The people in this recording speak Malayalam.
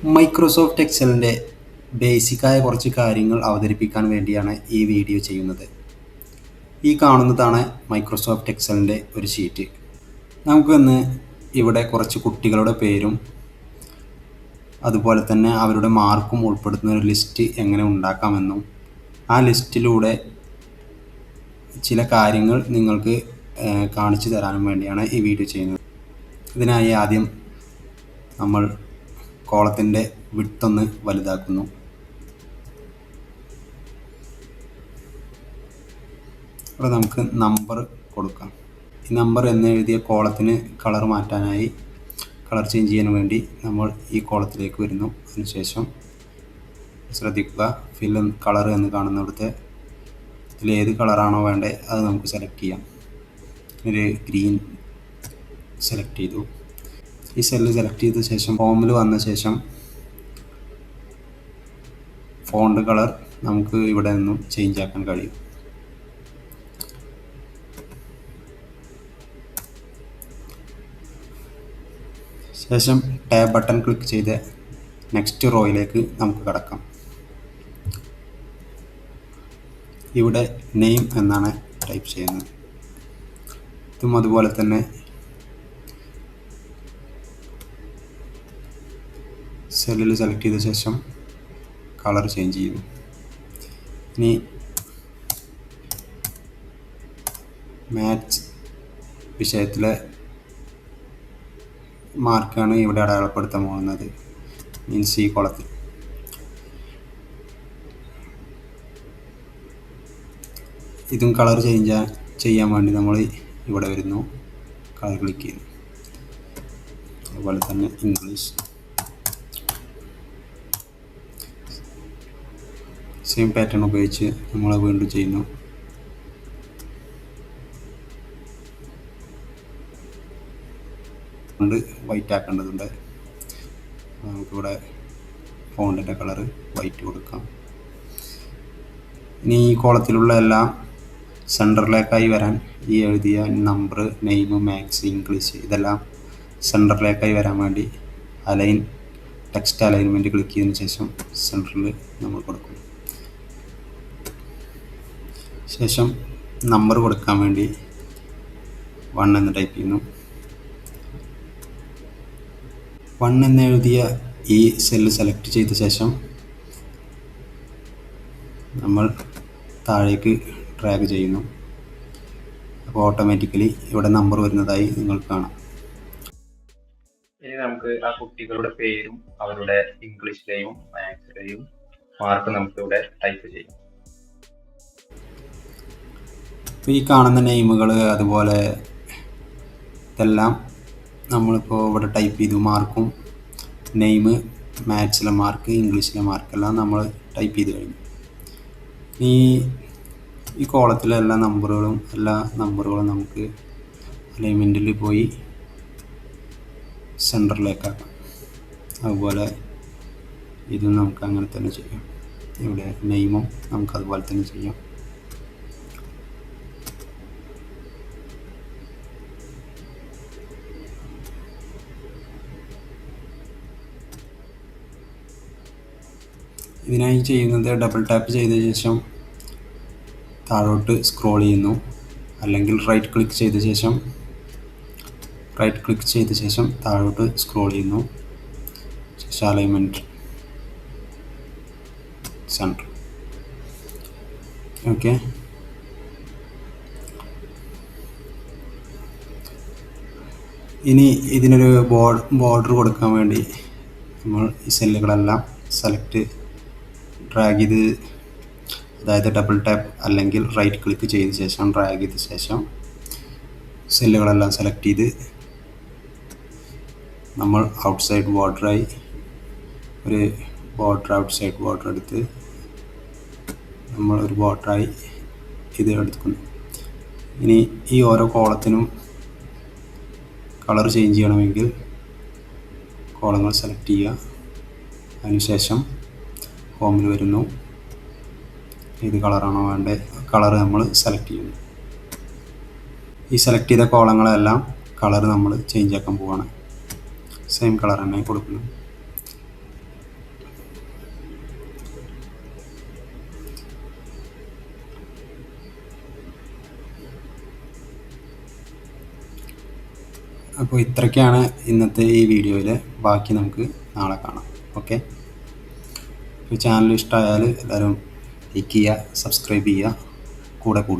മൈക്രോസോഫ്റ്റ് എക്സലിൻ്റെ ബേസിക്കായ കുറച്ച് കാര്യങ്ങൾ അവതരിപ്പിക്കാൻ വേണ്ടിയാണ് ഈ വീഡിയോ ചെയ്യുന്നത്. ഈ കാണുന്നതാണ് മൈക്രോസോഫ്റ്റ് എക്സലിൻ്റെ ഒരു ഷീറ്റ്. നമുക്കിന്ന് ഇവിടെ കുറച്ച് കുട്ടികളുടെ പേരും അതുപോലെ തന്നെ അവരുടെ മാർക്കും ഉൾപ്പെടുത്തുന്ന ഒരു ലിസ്റ്റ് എങ്ങനെ ഉണ്ടാക്കാമെന്നും ആ ലിസ്റ്റിലൂടെ ചില കാര്യങ്ങൾ നിങ്ങൾക്ക് കാണിച്ചു തരാനും വേണ്ടിയാണ് ഈ വീഡിയോ ചെയ്യുന്നത്. ഇതിനായി ആദ്യം നമ്മൾ കോളത്തിൻ്റെ വിഡ്ത്ത് ഒന്ന് വലുതാക്കുന്നു. ഇവിടെ നമുക്ക് നമ്പർ കൊടുക്കാം. ഈ നമ്പർ എന്ന് എഴുതിയ കോളത്തിന് കളർ മാറ്റാനായി കളർ ചേഞ്ച് ചെയ്യാൻ വേണ്ടി നമ്മൾ ഈ കോളത്തിലേക്ക് വരുന്നു. അതിനുശേഷം ശ്രദ്ധിക്കുക, ഫിൽ കളർ എന്ന് കാണുന്നിടത്ത് ഇതിലേത് കളറാണോ വേണ്ടത് അത് നമുക്ക് സെലക്ട് ചെയ്യാം. ഒരു ഗ്രീൻ സെലക്ട് ചെയ്തു. ഈ സെല്ല് സെലക്ട് ചെയ്ത ശേഷം ഫോമിൽ വന്ന ശേഷം ഫോണ്ട് കളർ നമുക്ക് ഇവിടെ നിന്നും ചേഞ്ച് ആക്കാൻ കഴിയും. ശേഷം ടാബ് ബട്ടൺ ക്ലിക്ക് ചെയ്ത് നെക്സ്റ്റ് റോയിലേക്ക് നമുക്ക് കടക്കാം. ഇവിടെ നെയിം എന്നാണ് ടൈപ്പ് ചെയ്യുന്നത്. ഇതും അതുപോലെ തന്നെ സെല്ലിൽ സെലക്ട് ചെയ്ത ശേഷം കളർ ചേഞ്ച് ചെയ്യുന്നു. ഇനി മാത്സ് വിഷയത്തിലെ മാർക്കാണ് ഇവിടെ അടയാളപ്പെടുത്താൻ പോകുന്നത്. മീൻസ് ഈ കോളത്തിൽ ഇതും കളർ ചെയ്യാൻ വേണ്ടി നമ്മൾ ഇവിടെ വരുന്നു, കളർ ക്ലിക്ക് ചെയ്യുന്നു. അതുപോലെ തന്നെ ഇംഗ്ലീഷ് സെയിം പാറ്റേൺ ഉപയോഗിച്ച് നമ്മൾ വീണ്ടും ചെയ്യുന്നു. വൈറ്റ് ആക്കേണ്ടതുണ്ട്. നമുക്കിവിടെ ഫോണ്ടിൻ്റെ കളറ് വൈറ്റ് കൊടുക്കാം. ഇനി ഈ കോളത്തിലുള്ള എല്ലാം സെൻറ്ററിലേക്കായി വരാൻ ഈ എഴുതിയ നമ്പർ, നെയിം, മാത്സ്, ഇംഗ്ലീഷ് ഇതെല്ലാം സെൻറ്ററിലേക്കായി വരാൻ വേണ്ടി ടെക്സ്റ്റ് അലൈൻമെൻറ്റ് ക്ലിക്ക് ചെയ്തതിന് ശേഷം സെൻറ്ററിൽ നമ്മൾ കൊടുക്കും. ശേഷം നമ്പർ കൊടുക്കാൻ വേണ്ടി 1 എന്ന് ടൈപ്പ് ചെയ്യുന്നു. 1 എന്ന് എഴുതിയ ഈ സെല്ല് സെലക്ട് ചെയ്ത ശേഷം നമ്മൾ താഴേക്ക് ഡ്രാഗ് ചെയ്യുന്നു. അപ്പോൾ ഓട്ടോമാറ്റിക്കലി ഇവിടെ നമ്പർ വരുന്നതായി നിങ്ങൾക്ക് കാണാം. ഇനി നമുക്ക് ആ കുട്ടികളുടെ പേരും അവരുടെ ഇംഗ്ലീഷിലെയും മാത്സിലെയും മാർക്ക് നമുക്കിവിടെ ടൈപ്പ് ചെയ്യാം. അപ്പോൾ ഈ കാണുന്ന നെയിമുകൾ അതുപോലെ ഇതെല്ലാം നമ്മളിപ്പോൾ ഇവിടെ ടൈപ്പ് ചെയ്തു. മാർക്കും നെയിം, മാത്സിലെ മാർക്ക്, ഇംഗ്ലീഷിലെ മാർക്കെല്ലാം നമ്മൾ ടൈപ്പ് ചെയ്ത് കഴിഞ്ഞു. ഈ കോളത്തിലെ എല്ലാ നമ്പറുകളും നമുക്ക് അലൈൻമെൻറ്റിൽ പോയി സെൻറ്ററിലേക്കാക്കാം. അതുപോലെ ഇതും നമുക്ക് അങ്ങനെ തന്നെ ചെയ്യാം. ഇവിടെ നെയിമും നമുക്ക് അതുപോലെ തന്നെ ചെയ്യാം. ഇതിനായി ചെയ്യുന്നത് ഡബിൾ ടാപ്പ് ചെയ്ത ശേഷം താഴോട്ട് സ്ക്രോൾ ചെയ്യുന്നു, അല്ലെങ്കിൽ റൈറ്റ് ക്ലിക്ക് ചെയ്ത ശേഷം താഴോട്ട് സ്ക്രോൾ ചെയ്യുന്നു. ശേഷം അലൈൻമെൻറ്റ് സെൻറ്റർ. ഓക്കെ, ഇനി ഇതിനൊരു ബോർഡർ കൊടുക്കാൻ വേണ്ടി നമ്മൾ ഈ സെല്ലുകളെല്ലാം ഡ്രാഗ് ചെയ്ത്, അതായത് ഡബിൾ ടാപ്പ് അല്ലെങ്കിൽ റൈറ്റ് ക്ലിക്ക് ചെയ്ത ശേഷം ഡ്രാഗ് ചെയ്ത ശേഷം സെല്ലുകളെല്ലാം സെലക്ട് ചെയ്ത് നമ്മൾ ഔട്ട്സൈഡ് ബോർഡറായി ഒരു ഔട്ട്സൈഡ് ബോർഡർ എടുത്ത് നമ്മൾ ഒരു ബോർഡറായി ഇത് എടുക്കുന്നു. ഇനി ഈ ഓരോ കോളത്തിനും കളർ ചേഞ്ച് ചെയ്യണമെങ്കിൽ കോളങ്ങൾ സെലക്ട് ചെയ്യുക. അതിനുശേഷം ഹോമിൽ വരുന്നു. ഏത് കളറാണോ വേണ്ടത് കളർ നമ്മൾ സെലക്ട് ചെയ്യുന്നു. ഈ സെലക്ട് ചെയ്ത കോളങ്ങളെല്ലാം കളർ നമ്മൾ ചേഞ്ച് ആക്കാൻ പോവുകയാണ്. സെയിം കളർ തന്നെ കൊടുക്കുന്നു. അപ്പോൾ ഇത്രയ്ക്കാണ് ഇന്നത്തെ ഈ വീഡിയോയിൽ. ബാക്കി നമുക്ക് നാളെ കാണാം. ഓക്കെ. ഈ ചാനൽ ഇഷ്ടമായാൽ എല്ലാവരും ലൈക്ക് ചെയ്യുക, സബ്സ്ക്രൈബ് ചെയ്യുക, കൂടെ കൂടുക.